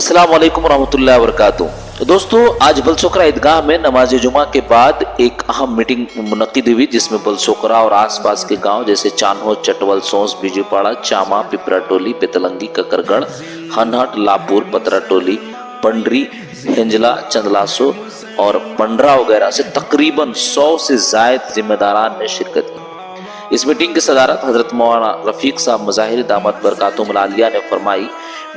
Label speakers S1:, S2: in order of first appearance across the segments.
S1: अस्सलाम वालेकुम रहमतुल्लाहि व बरकातुहू। तो दोस्तों, आज बलसोकरा ईदगाह में नमाज जुमा के बाद एक अहम मीटिंग मुनक्किद हुई, जिसमें बलसोकरा और आसपास के गांव जैसे चान्हो, चटवल, सोंस, बीजूपाड़ा, चामा, पिपरा टोली, पेतलंगी, ककरगढ़, हनहट, लापुर, पतरा टोली, पंडरी, हेंजला, चंदलासो और पंडरा वगैरह से तकरीबन 100 से जायद जिम्मेदारान ने शिरकत की। इस मीटिंग की सदारत हजरत मौलाना रफीक साहब मज़ाहिर दामत बरकातुहुमुल आलिया ने फरमाई।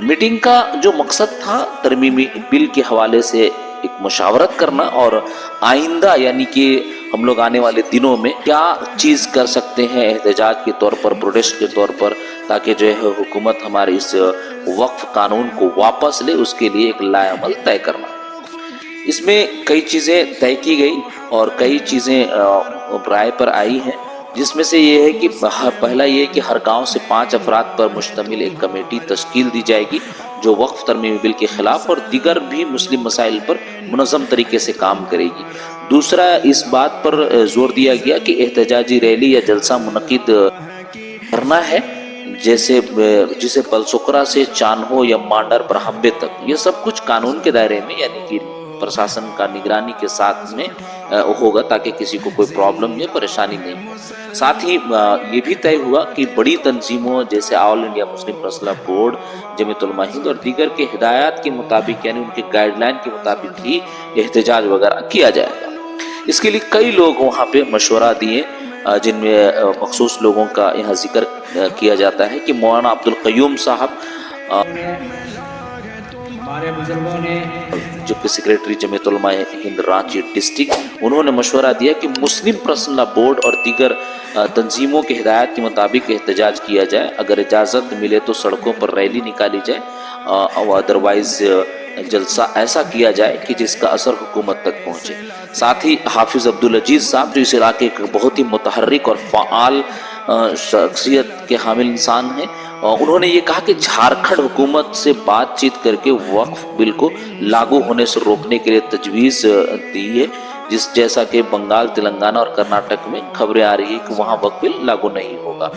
S1: मीटिंग का जो मकसद था, तरमीमी बिल के हवाले से एक मशावरत करना और आइंदा यानी कि हम लोग आने वाले दिनों में क्या चीज़ कर सकते हैं एहतजाज के तौर पर, प्रोटेस्ट के तौर पर, ताकि जो है हुकूमत हमारे इस वक्फ कानून को वापस ले, उसके लिए एक लाएअमल तय करना। इसमें कई चीज़ें तय की गई और कई चीज़ें राय पर आई हैं, जिसमें से ये है कि पहला ये है कि हर गांव से 5 अफराद पर मुश्तमिल एक कमेटी तश्कील दी जाएगी जो वक्फ तरमीमी बिल के खिलाफ और दीगर भी मुस्लिम मसाइल पर मुनज़्ज़म तरीके से काम करेगी। दूसरा, इस बात पर जोर दिया गया कि एहतजाजी रैली या जलसा मुनक्किद करना है, जैसे जिसे बलसोकरा से चान्हो या मांडर ब्रह्मबे तक, ये सब कुछ कानून के दायरे में यानी कि प्रशासन का निगरानी के साथ में होगा, ताकि किसी को कोई प्रॉब्लम या परेशानी नहीं हो। साथ ही ये भी तय हुआ कि बड़ी तंजीमों जैसे all India Muslim personal board, Jamiat Ulama Hind और दीगर के हिदायत के मुताबिक यानी उनके गाइडलाइन के मुताबिक ही एहतजाज वगैरह किया जाएगा। इसके लिए कई लोग वहाँ पे मशवरा दिए, जिनमें मखसूस लोगों का यहाँ जिक्र किया जाता है कि मौलाना अब्दुल क़य्यूम साहब
S2: हमारे बुजुर्गों ने,
S1: जो कि सेक्रेटरी जमीयत उलमा हिंद रांची डिस्ट्रिक्ट, उन्होंने मशवरा दिया कि मुस्लिम पर्सनल बोर्ड और दीगर तंजीमों के हिदायत के मुताबिक एहतजाज किया जाए। अगर इजाज़त मिले तो सड़कों पर रैली निकाली जाए और अदरवाइज जलसा ऐसा किया जाए कि जिसका असर हुकूमत तक पहुँचे। साथ ही हाफिज़ अब्दुल अजीज़ साहब, जो इस इलाके के बहुत ही मुतहर्रिक और फ़आल शख्सियत के हामिल इंसान हैं, उन्होंने ये कहा कि झारखंड हुकूमत से बातचीत करके वक्फ बिल को लागू होने से रोकने के लिए तजवीज़ दी है, जैसा कि बंगाल, तेलंगाना और कर्नाटक में खबरें आ रही है कि वहाँ वक्फ बिल लागू नहीं होगा।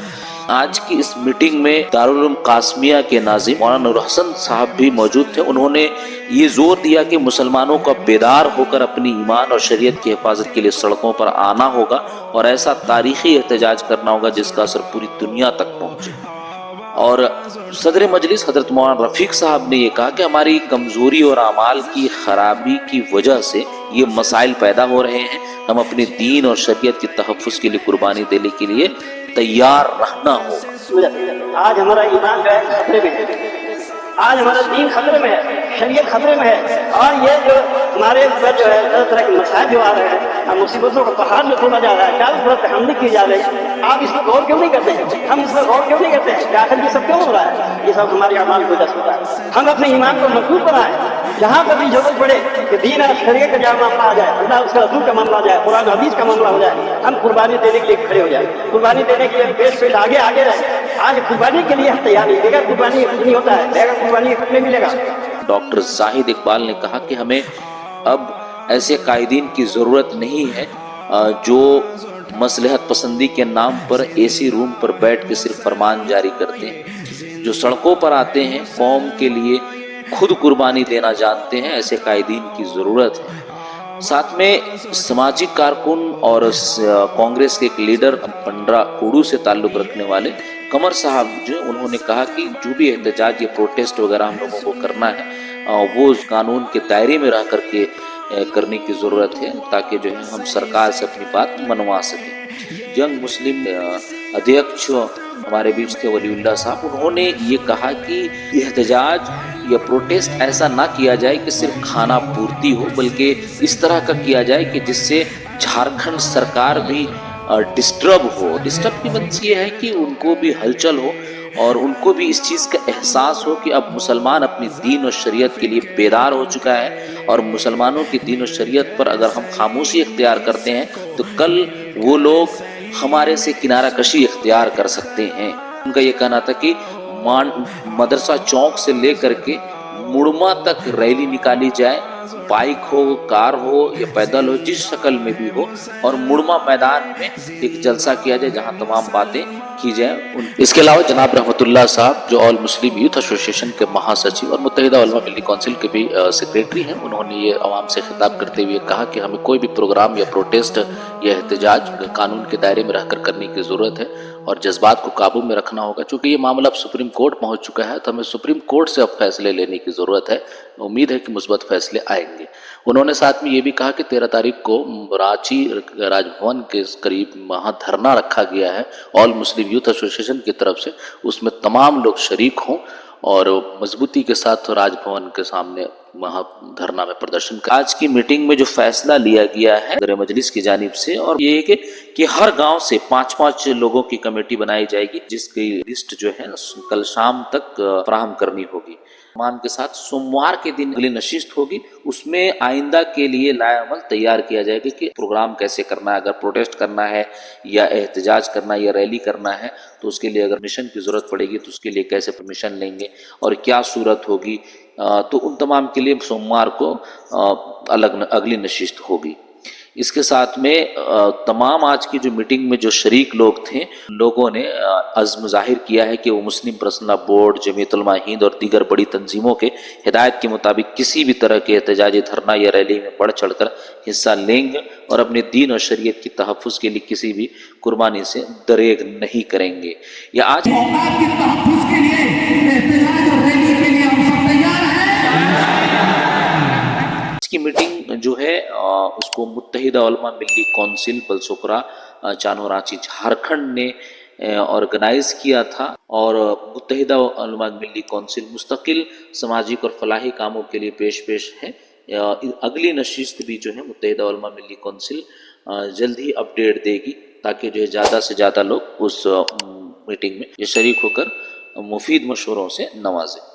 S1: आज की इस मीटिंग में दारुल उलूम कासमिया के नाज़िम मौलाना नूर हसन साहब भी मौजूद थे। उन्होंने ये जोर दिया कि मुसलमानों को बेदार होकर अपनी ईमान और शरीयत की हिफाजत के लिए सड़कों पर आना होगा और ऐसा तारीखी एहतजाज करना होगा जिसका असर पूरी दुनिया तक पहुँचे। और सदर मजलिस हजरत मौलाना रफीक साहब ने ये कहा कि हमारी कमज़ोरी और अमाल की खराबी की वजह से ये मसाइल पैदा हो रहे हैं। हम अपने दीन और शरीयत के तहफ़्फ़ुज़ के लिए कुर्बानी देने के लिए तैयार रहना होगा।
S3: आज हमारा ईमान जो है खतरे में है, आज हमारा दीन खतरे में है, शरीयत खतरे में है, और ये जो हमारे ऊपर जो है तरह तरह के मसाइल जो आ रहे हैं, मुसीबतों को पहाड़ में खोला जा रहा है, चारों तरफ हमले की जा रही है, आप इस पर गौर क्यों नहीं करते हैं? हम इस पर गौर क्यों नहीं करते हैं? आखिर ये सब क्यों हो रहा है? ये सब हमारे अमाल को दस होता है। हम अपने ईमान को मजबूत बनाएं, जहाँ पर भी जरूरत पड़े कि दीन और शरीयत का जहाँ मामला आ जाए, अल्लाह उसका रसूल का मामला आ जाए, कुरान हदीस का मामला हो जाए, हम कुर्बानी देने के लिए खड़े हो जाए, कुर्बानी देने के लिए पेश पेश आगे आगे रहे। आज कुर्बानी के लिए हम तैयार नहीं, बगैर कुर्बानी नहीं होता है, बगैर कुर्बानी नहीं मिलेगा।
S1: डॉक्टर जाहिद इकबाल ने कहा कि हमें अब ऐसे कायदीन की ज़रूरत नहीं है जो मसलहत पसंदी के नाम पर एसी रूम पर बैठ के सिर्फ फरमान जारी करते हैं। जो सड़कों पर आते हैं, कौम के लिए खुद कुर्बानी देना जानते हैं, ऐसे कायदीन की ज़रूरत है। साथ में सामाजिक कारकुन और कांग्रेस के एक लीडर पंडरा कुड़ू से ताल्लुक़ रखने वाले कमर साहब, जो उन्होंने कहा कि जो भी एहतजाज या प्रोटेस्ट वगैरह हम लोगों को करना है वो उस कानून के दायरे में रह करके करने की ज़रूरत है, ताकि जो है हम सरकार से अपनी बात मनवा सकें। यंग मुस्लिम अध्यक्ष हमारे बीच थे वलीउल्लाह साहब, उन्होंने ये कहा कि एहतजाज या प्रोटेस्ट ऐसा ना किया जाए कि सिर्फ खाना पूर्ति हो, बल्कि इस तरह का किया जाए कि जिससे झारखंड सरकार भी डिस्टर्ब हो। डिस्टर्ब की मतलब ये है कि उनको भी हलचल हो और उनको भी इस चीज़ का एहसास हो कि अब मुसलमान अपनी दीन और शरीयत के लिए बेदार हो चुका है, और मुसलमानों की दीन और शरीयत पर अगर हम खामोशी इख्तियार करते हैं तो कल वो लोग हमारे से किनारा कशी इख्तियार कर सकते हैं। उनका ये कहना था कि मदरसा चौक से लेकर के मुड़मा तक रैली निकाली जाए, बाइक हो, कार हो या पैदल हो, जिस शक्ल में भी हो, और मुड़मा मैदान में एक जलसा किया जाए जहां तमाम बातें की जाए। इसके अलावा जनाब रहमतुल्लाह साहब जो ऑल मुस्लिम यूथ एसोसिएशन के महासचिव और मुत्तहिदा उलमा मिल्ली काउंसिल के भी सेक्रेटरी हैं, उन्होंने ये आवाम से खिताब करते हुए कहा कि हमें कोई भी प्रोग्राम या प्रोटेस्ट या एहतजाज कानून के दायरे में रहकर करने की ज़रूरत है और जज्बात को काबू में रखना होगा। चूँकि ये मामला अब सुप्रीम कोर्ट पहुँच चुका है तो हमें सुप्रीम कोर्ट से अब फैसले लेने की ज़रूरत है। उम्मीद है कि मुस्बत फैसले आएंगे। उन्होंने साथ में ये भी कहा कि 13 तारीख को रांची राजभवन के करीब वहाँ धरना रखा गया है ऑल मुस्लिम यूथ एसोसिएशन की तरफ से, उसमें तमाम लोग शरीक हों और मजबूती के साथ राजभवन के सामने वहाँ धरना में प्रदर्शन कर। आज की मीटिंग में जो फैसला लिया गया है सदर मजलिस की जानिब से, और ये है कि हर गांव से 5-5 लोगों की कमेटी बनाई जाएगी जिसकी लिस्ट जो है कल शाम तक फराहम करनी होगी। मान के साथ सोमवार के दिन अगली नशिस्त होगी, उसमें आइंदा के लिए लाएअमल तैयार किया जाएगा कि प्रोग्राम कैसे करना है, अगर प्रोटेस्ट करना है या एहतजाज करना है या रैली करना है तो उसके लिए अगर परमिशन की ज़रूरत पड़ेगी तो उसके लिए कैसे परमिशन लेंगे और क्या सूरत होगी, तो उन तमाम के लिए सोमवार को अगली नशिस्त होगी। इसके साथ में तमाम आज की जो मीटिंग में जो शरीक लोग थे, लोगों ने अज़्म ज़ाहिर किया है कि वो मुस्लिम पर्सनल बोर्ड, जमीयत उलमा हिंद और दीगर बड़ी तंजीमों के हिदायत के मुताबिक किसी भी तरह के एहतजाजी धरना या रैली में बढ़ चढ़कर हिस्सा लेंगे और अपने दीन और शरीयत की तहफ़्फ़ुज़ के लिए किसी भी कुर्बानी से दरेग नहीं करेंगे। या आज की मीटिंग जो है उसको मुत्तहिदा उलमा मिल्ली काउंसिल बलसोकरा चान्हो रांची झारखंड ने ऑर्गेनाइज किया था और मुत्तहिदा उलमा मिल्ली काउंसिल मुस्तकिल सामाजिक और फलाही कामों के लिए पेश है। अगली नशिस्त भी जो है मुत्तहिदा उलमा मिल्ली काउंसिल जल्द ही अपडेट देगी ताकि जो है ज़्यादा से ज़्यादा लोग उस मीटिंग में ये शरीक होकर मुफीद मशवरों से नवाजें।